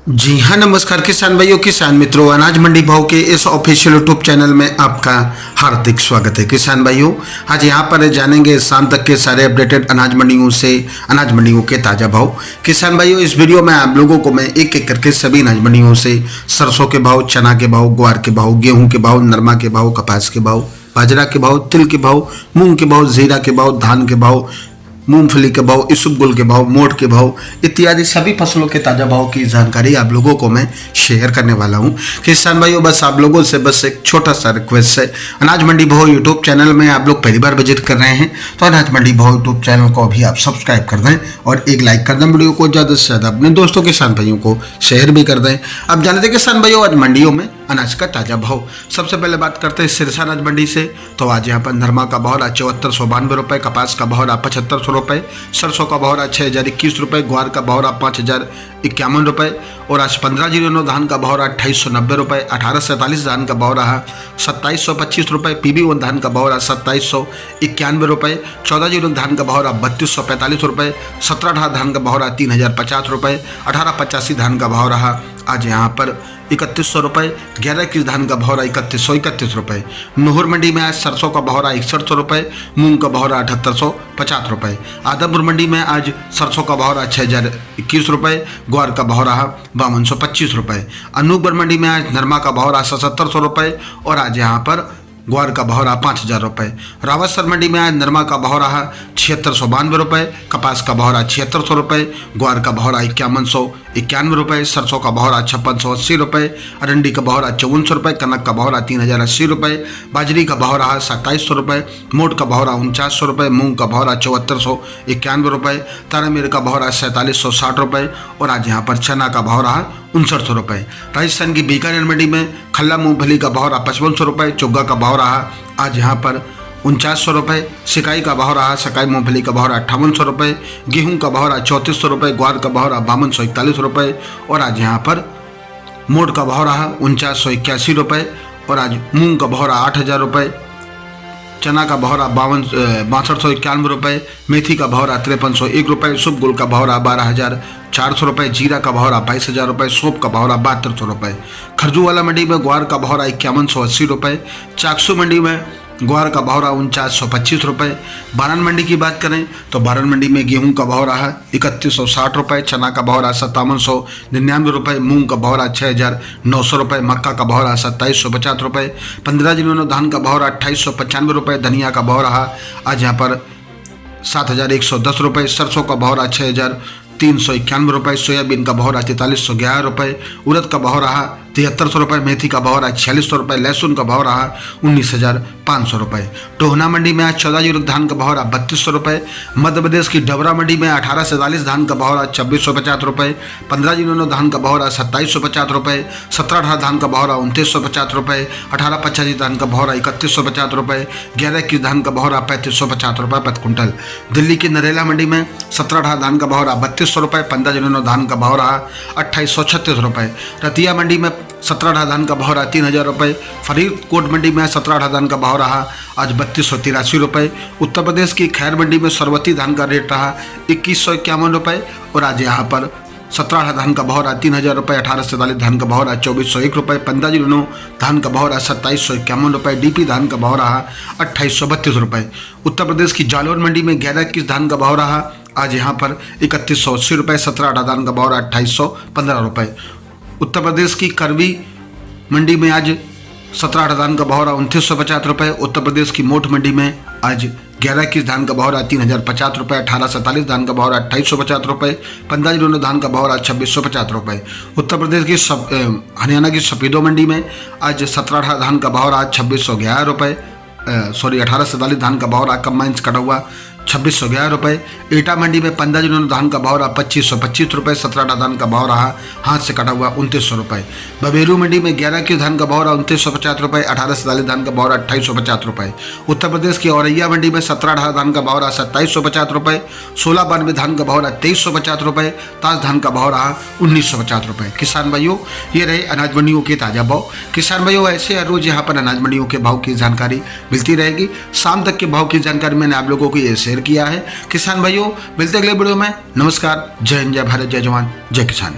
जी हाँ, नमस्कार किसान भाइयों, किसान मित्रों, अनाज मंडी भाव के इस ऑफिशियल यूट्यूब चैनल में आपका हार्दिक स्वागत है। किसान भाइयों, आज यहाँ पर जानेंगे शाम तक के सारे अपडेटेड अनाज मंडियों से अनाज मंडियों के ताज़ा भाव। किसान भाइयों, इस वीडियो में आप लोगों को मैं एक एक करके सभी अनाज मंडियों से सरसों के भाव, चना के भाव, ग्वार के भाव, गेहूँ के भाव, नरमा के भाव, कपास के भाव, बाजरा के भाव, तिल के भाव, मूंग के भाव, जीरा के भाव, धान के भाव, मूंगफली के भाव, इसबगोल के भाव, मोठ के भाव इत्यादि सभी फसलों के ताज़ा भाव की जानकारी आप लोगों को मैं शेयर करने वाला हूं। किसान भाइयों, बस आप लोगों से बस एक छोटा सा रिक्वेस्ट है, अनाज मंडी भाव यूट्यूब चैनल में आप लोग पहली बार विजिट कर रहे हैं तो अनाज मंडी भाव यूट्यूब चैनल को अभी आप सब्सक्राइब कर दें और एक लाइक कर दें। वीडियो को ज़्यादा से ज़्यादा अपने दोस्तों किसान भाइयों को शेयर भी कर दें। अब जानते हैं किसान भाइयों, आज मंडियों में अनाज का ताज़ा भाव। सबसे पहले बात करते हैं सिरसा अनाज मंडी से। तो आज यहाँ पर नरमा का भाव रहा 7492 रुपये, कपास का भाव रहा 7500 रुपये, सरसों का भाव रहा 6021 रुपये, ग्वार का भाव रहा 5051 रुपये और आज 1509 धान का भाव रहा 2890 रुपये, 1847 धान का भाव रहा 2725 रुपये, PB1 धान का भाव रहा 2791 रुपये, 1409 धान का भाव रहा 3245 रुपये, 1718 धान का भाव रहा 3050 रुपये, 1885 धान का भाव रहा आज यहाँ पर 3100 रुपये, 1121 धान का भाव रहा 3131 रुपये। नूहर मंडी में आज सरसों का भाव रहा 6100 रुपये, मूंग का भाव रहा 7850 रुपये। आदमपुर मंडी में आज सरसों का भाव रहा 6021 रुपये, ग्वार का भाव रहा 5225 रुपये। अनूपगढ़ मंडी में आज नरमा का भाव रहा 7700 रुपये और आज यहाँ पर ग्वार का भाव रहा 5000 रुपये। रावतसर मंडी में आज नरमा का भाव रहा 7692 रुपये, कपास का भाव रहा 7600 रुपये, ग्वार का भाव रहा 5191 रुपये, सरसों का भाव रहा 5680 रुपये, अरंडी का भाव रहा 5400 रुपये, कनक का भाव रहा 3080 रुपये, बाजरी का भाव रहा 2700 रुपये, मोठ का भाव रहा 4900 रुपये, मूंग का भाव रहा 7491 रुपये, तारामीर का भाव रहा 4760 रुपये और आज यहाँ पर चना का भाव रहा 5900 रुपये। राजस्थान की बीकानेर मंडी में खल्ला मूंगफली का भाव रहा 5500 रुपये, चुग्गा का भाव रहा आज यहाँ पर 4900 रुपये, सिकाई का भाव रहा सकाई मूंगफली का भाव रहा 5800 रुपये, गेहूं का भाव रहा 3400 रुपये, ग्वार का भाव रहा 5241 रुपये और आज यहाँ पर मोठ का भाव रहा 4981 रुपये और आज मूंग का भाव रहा 8000 रुपये, चना का भाव रहा 6291 रुपये, मेथी का भाव रहा 5301 रुपये, इसबगोल का भाव रहा 12400 रुपये, जीरा का भाव रहा 22000 रुपये, सौंफ का भाव रहा 7200 रुपये। खरजूवाला मंडी में ग्वार का भाव रहा 5180 रुपये, चाकसू मंडी में ग्वार का भाव रहा 4925 रुपये। बारन मंडी की बात करें तो बारन मंडी में गेहूं का भाव रहा 3160 रुपये, चना का भाव रहा 5799 रुपये, मूंग का भाव रहा 6900 रुपये, मक्का का भाव रहा 2750 रुपये, 15 जिलों धान का भाव रहा 2895 रुपये, धनिया का भाव रहा आज यहाँ पर 7110 रुपये, सरसों का भाव रहा 6391 रुपये, सोयाबीन का भाव रहा 4311 रुपये, उड़द का भाव रहा 7300 रुपये, मेथी का भाव रहा 4600 रुपये, लहसुन का भाव रहा 19500 रुपये। टोहना मंडी में आज 14 धान का भाव रहा 3200 रुपये, मध्य प्रदेश की डबरा मंडी में 1847 धान का भाव रहा 2650 रुपये, 15 जिलों धान का भाव रहा 2750 रुपये, 1718 धान का भाव रहा 2950 रुपये, 1885 धान का भाव रहा 3150 रुपये, 1121 धान का भाव रहा 3550 रुपये प्रति कुंटल। दिल्ली की नरेला मंडी में 1718 धान का भाव रहा 3200 रुपये, 15 जिलों धान का भाव रहा 2836 रुपये। रतिया मंडी में 1718 धान का भाव रहा 3000 रुपये, फरीदकोट मंडी में 1718 धान का भाव रहा आज 3283 रुपये। उत्तर प्रदेश की खैर मंडी में सरवती धान का रेट रहा 2151 रुपये और आज यहाँ पर 1718 धान का भाव रहा 3000 रुपये, 1847 धान का भाव रहा 2401 रुपये, 15 जिलों धान का भाव रहा 2751 रुपये, DP धान का भाव रहा 2832 रुपये। उत्तर प्रदेश की जालौर मंडी में 1121 धान का भाव रहा आज यहाँ पर 3180 रुपये, 1718 धान का भाव रहा 2815 रुपये। उत्तर प्रदेश की करवी मंडी में आज 1718 धान का भाव रहा 2950 रुपये। उत्तर प्रदेश की मोठ मंडी में आज 1121 धान का भाव रहा 3050 रुपये, 1847 धान का भाव रहा 2850 रुपये, 15 जिलों धान का भाव रहा 2650 रुपये। उत्तर प्रदेश की हरियाणा की सफेदों मंडी में आज 1718 धान का भाव रहा 2611 रुपये, 1847 धान का भाव रहा कंबाइंस कटा हुआ 2611 रुपये। एटा मंडी में 15 जिलों धान का भाव रहा 2525 रुपये, 1718 धान का भाव रहा हाथ से कटा हुआ 2900 रुपये। बबेरू मंडी में 1121 धान का भाव रहा 2950 रुपये, 1847 धान का भाव रहा 2850 रुपये। उत्तर प्रदेश की औरैया मंडी में 1718 धान का भाव रहा 2750 रुपये, 1692 धान का भाव रहा 2350 रुपये, ताज धान का भाव रहा 1950 रुपये। किसान भाइयों, ये रहे अनाज मंडियों के ताज़ा भाव। किसान भाइयों, ऐसे हर रोज यहाँ पर अनाज मंडियों के भाव की जानकारी मिलती रहेगी। शाम तक के भाव की जानकारी मैंने आप लोगों को ये शेयर किया है। किसान भाइयों, मिलते अगले वीडियो में। नमस्कार, जय हिंद, जय भारत, जय जवान, जय किसान।